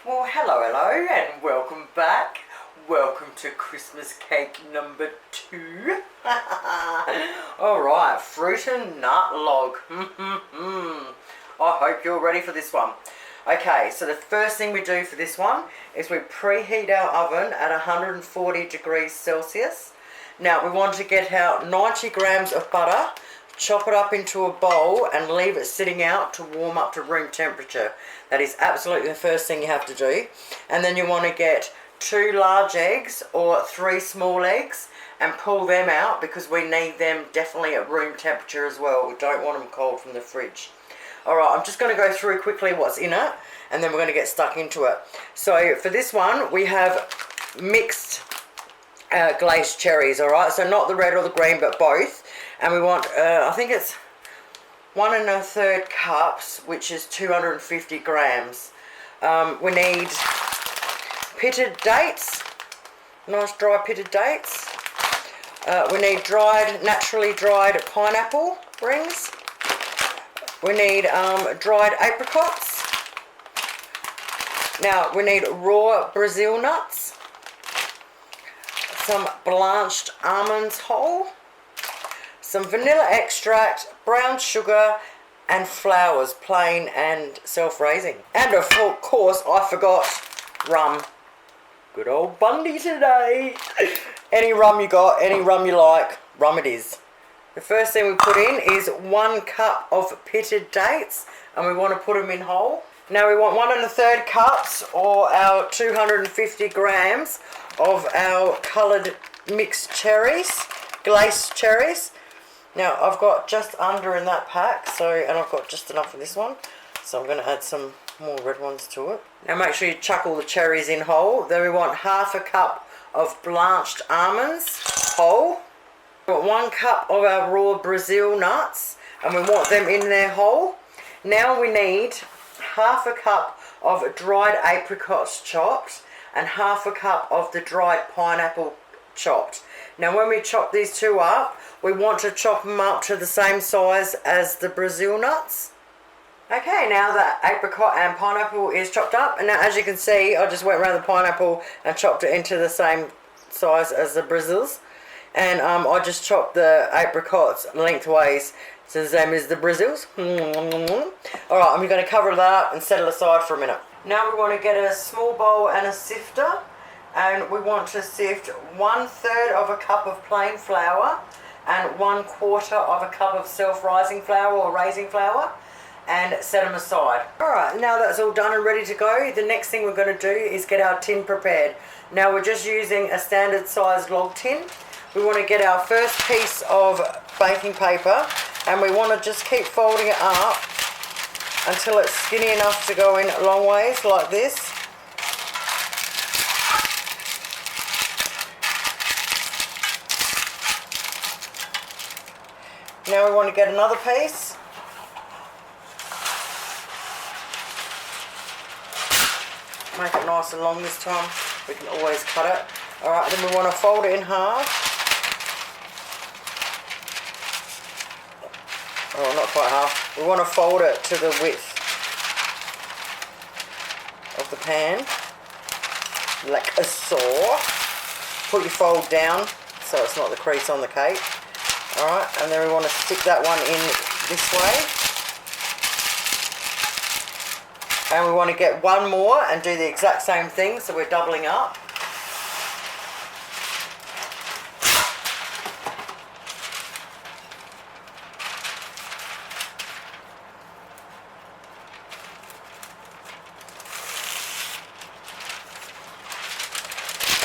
Well, hello, and welcome back. Welcome to Christmas cake number 2. Alright, fruit and nut log. I hope you're ready for this one. Okay, so the first thing we do for this one is we preheat our oven at 140 degrees Celsius. Now we want to get out 90 grams of butter, chop it up into a bowl and leave it sitting out to warm up to room temperature. That is absolutely the first thing you have to do. And then you want to get 2 large eggs or 3 small eggs and pull them out because we need them definitely at room temperature as well. We don't want them cold from the fridge. Alright, I'm just going to go through quickly what's in it and then we're going to get stuck into it. So for this one we have mixed glazed cherries, alright, so not the red or the green but both, and we want I think it's 1 1/3 cups, which is 250 grams. We need pitted dates, nice dry pitted dates. We need naturally dried pineapple rings. We need dried apricots. Now we need raw Brazil nuts, some blanched almonds whole, some vanilla extract, brown sugar and flowers, plain and self-raising. And of course I forgot rum. Good old Bundy today. Any rum you got, any rum you like, rum it is. The first thing we put in is 1 cup of pitted dates and we want to put them in whole. Now we want 1 1/3 cups or our 250 grams of our coloured mixed cherries, glace cherries. Now I've got just under in that pack, and I've got just enough of this one, so I'm going to add some more red ones to it. Now make sure you chuck all the cherries in whole. Then we want 1/2 cup of blanched almonds whole. We want 1 cup of our raw Brazil nuts and we want them in there whole. Now we need 1/2 cup of dried apricots chopped and 1/2 cup of the dried pineapple chopped. Now when we chop these two up, we want to chop them up to the same size as the Brazil nuts. Okay, now that apricot and pineapple is chopped up, and now as you can see I just went around the pineapple and chopped it into the same size as the Brazils, and I just chopped the apricots lengthways so the same as the Brazils. Alright, I'm going to cover that up and set it aside for a minute. Now we want to get a small bowl and a sifter, and we want to sift 1/3 of a cup of plain flour and 1/4 of a cup of self-rising flour or raising flour, and set them aside. Alright, now that's all done and ready to go, the next thing we're going to do is get our tin prepared. Now we're just using a standard sized log tin. We want to get our first piece of baking paper and we want to just keep folding it up until it's skinny enough to go in long ways like this. Now we want to get another piece. Make it nice and long this time. We can always cut it. Alright, then we want to fold it in half. Oh, not quite half. We want to fold it to the width of the pan, like so. Put your fold down so it's not the crease on the cake. Alright, and then we want to stick that one in this way. And we want to get one more and do the exact same thing, so we're doubling up.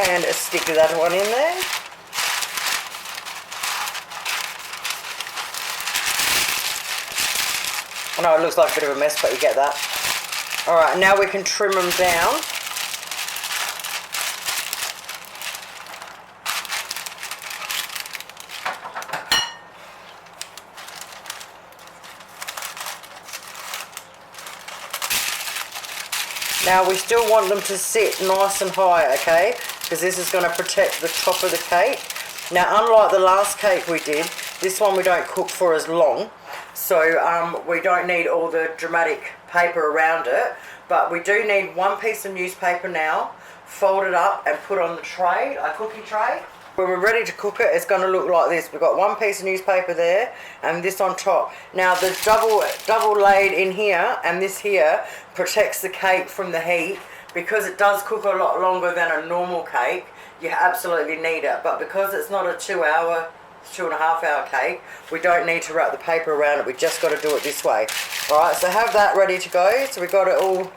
And stick that one in there. I know it looks like a bit of a mess, but you get that. Alright, now we can trim them down. Now we still want them to sit nice and high, okay? Because this is going to protect the top of the cake. Now unlike the last cake we did, this one we don't cook for as long. So we don't need all the dramatic paper around it. But we do need one piece of newspaper now, folded up and put on the tray, a cookie tray. When we're ready to cook it, it's going to look like this. We've got one piece of newspaper there and this on top. Now the double laid in here and this here protects the cake from the heat, because it does cook a lot longer than a normal cake. You absolutely need it, but because it's not a 2.5 hour cake, we don't need to wrap the paper around it. We just got to do it this way. Alright, so have that ready to go. So we've got it all,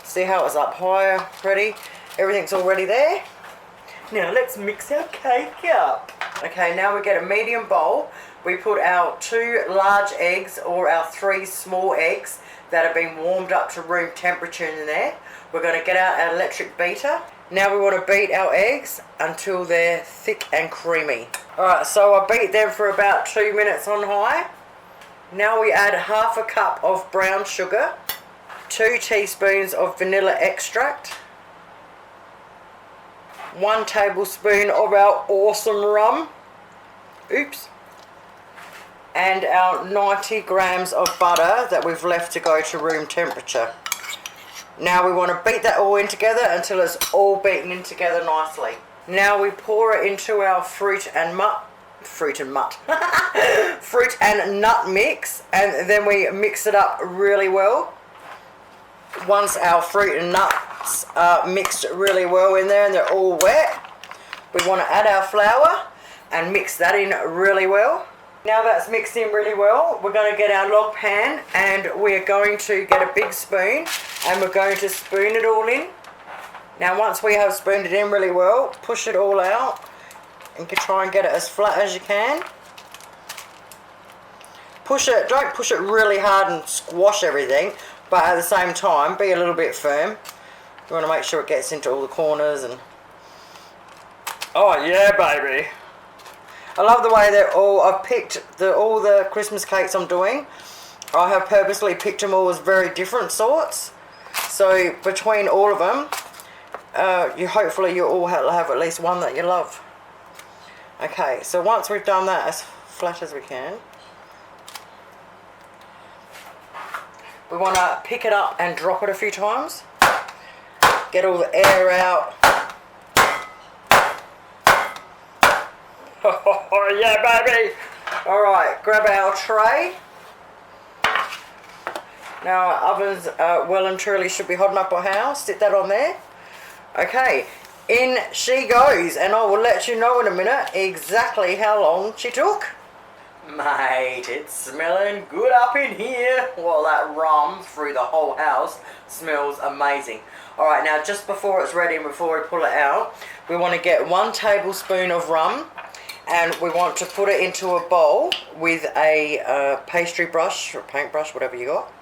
see how it's up higher, ready? Everything's all ready there. Now let's mix our cake up. Okay, now we get a medium bowl. We put our 2 large eggs or our 3 small eggs that have been warmed up to room temperature in there. We're going to get out our electric beater. Now we want to beat our eggs until they're thick and creamy. Alright, so I beat them for about 2 minutes on high. Now we add half a cup of brown sugar, 2 teaspoons of vanilla extract, 1 tablespoon of our awesome rum, oops, and our 90 grams of butter that we've left to go to room temperature. Now we want to beat that all in together until it's all beaten in together nicely. Now we pour it into our fruit and nut mix, and then we mix it up really well. Once our fruit and nuts are mixed really well in there and they're all wet, we want to add our flour and mix that in really well. Now that's mixed in really well, we're going to get our log pan and we're going to get a big spoon and we're going to spoon it all in. Now once we have spooned it in really well, push it all out and try and get it as flat as you can. Push it, don't push it really hard and squash everything, but at the same time be a little bit firm. You want to make sure it gets into all the corners and... Oh yeah, baby! I love the way they're all... I've picked all the Christmas cakes I'm doing. I have purposely picked them all as very different sorts. So between all of them, hopefully you all have at least one that you love. Okay, so once we've done that as flat as we can, we want to pick it up and drop it a few times. Get all the air out. Oh yeah, baby! Alright, grab our tray. Now our ovens well and truly should be hot enough by now. Stick that on there. Okay, in she goes, and I will let you know in a minute exactly how long she took. Mate, it's smelling good up in here. Well, that rum through the whole house smells amazing. Alright, now just before it's ready and before we pull it out, we want to get 1 tablespoon of rum and we want to put it into a bowl with a pastry brush or paintbrush, whatever you got,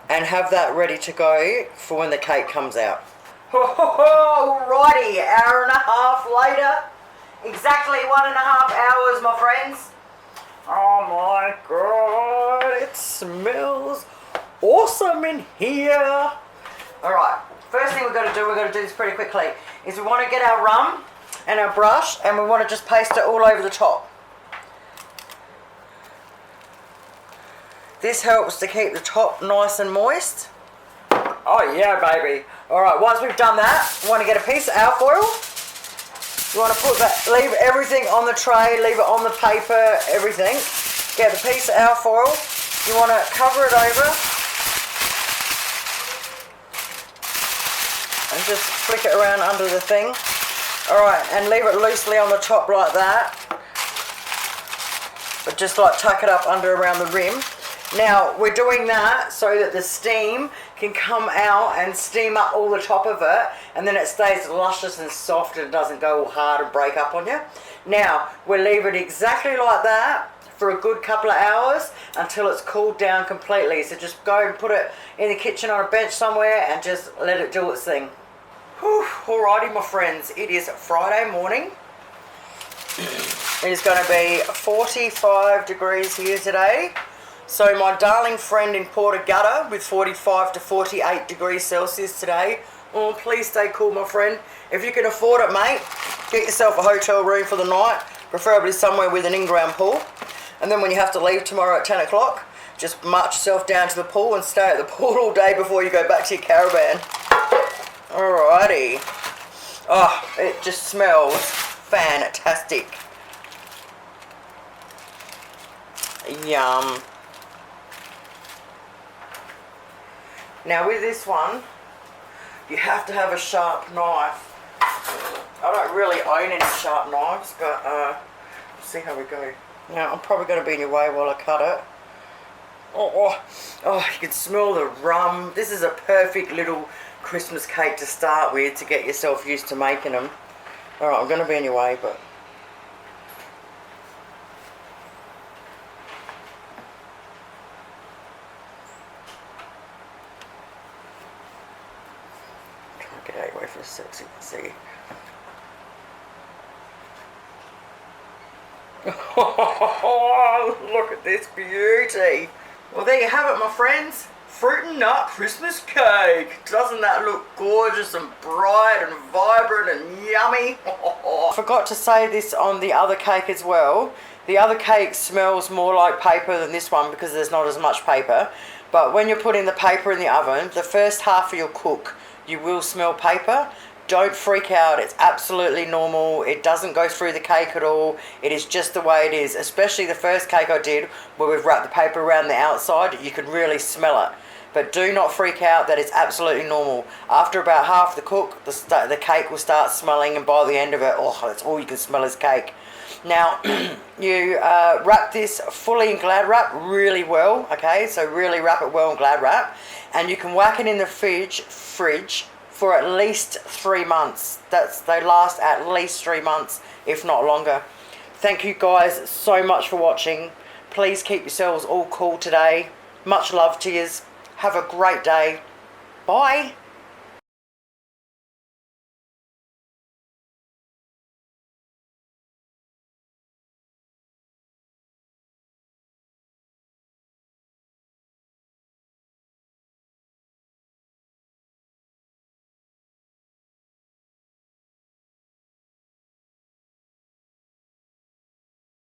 and have that ready to go for when the cake comes out. Alrighty, hour and a half later, exactly 1.5 hours, my friends. Oh my god, it smells awesome in here. Alright, first thing we're going to do this pretty quickly, is we want to get our rum and our brush and we want to just paste it all over the top. This helps to keep the top nice and moist. Oh yeah, baby. Alright, once we've done that, we want to get a piece of alfoil. You want to put that, leave everything on the tray, leave it on the paper, everything. Get the piece of alfoil. You want to cover it over and just flick it around under the thing. Alright, and leave it loosely on the top like that. But just like tuck it up under around the rim. Now, we're doing that so that the steam can come out and steam up all the top of it, and then it stays luscious and soft and doesn't go all hard and break up on you. Now, we'll leave it exactly like that for a good couple of hours until it's cooled down completely. So just go and put it in the kitchen on a bench somewhere and just let it do its thing. Whew, alrighty, my friends, it is Friday morning. It is going to be 45 degrees here today. So my darling friend in Portugal with 45 to 48 degrees Celsius today. Oh, please stay cool, my friend. If you can afford it, mate, get yourself a hotel room for the night, preferably somewhere with an in-ground pool. And then when you have to leave tomorrow at 10 o'clock, just march yourself down to the pool and stay at the pool all day before you go back to your caravan. Alrighty. Oh, it just smells fantastic. Yum. Now with this one, you have to have a sharp knife. I don't really own any sharp knives, but we'll see how we go. Now I'm probably going to be in your way while I cut it. Oh, you can smell the rum. This is a perfect little Christmas cake to start with to get yourself used to making them. Alright, I'm going to be in your way, but... try to get out of your way for a sec so you can see. Oh, look at this beauty. Well, there you have it, my friends. Fruit and nut Christmas cake. Doesn't that look gorgeous and bright and vibrant and yummy? I forgot to say this on the other cake as well. The other cake smells more like paper than this one because there's not as much paper. But when you're putting the paper in the oven, the first half of your cook, you will smell paper. Don't freak out, it's absolutely normal. It doesn't go through the cake at all. It is just the way it is, especially the first cake I did where we've wrapped the paper around the outside. You can really smell it. But do not freak out, that it's absolutely normal. After about half the cook, the cake will start smelling, and by the end of it, oh, that's all you can smell is cake. Now, you wrap this fully in Glad wrap really well, okay? So really wrap it well in Glad wrap. And you can whack it in the fridge for at least 3 months. They last at least 3 months, if not longer. Thank you guys so much for watching. Please keep yourselves all cool today. Much love to yous. Have a great day. Bye.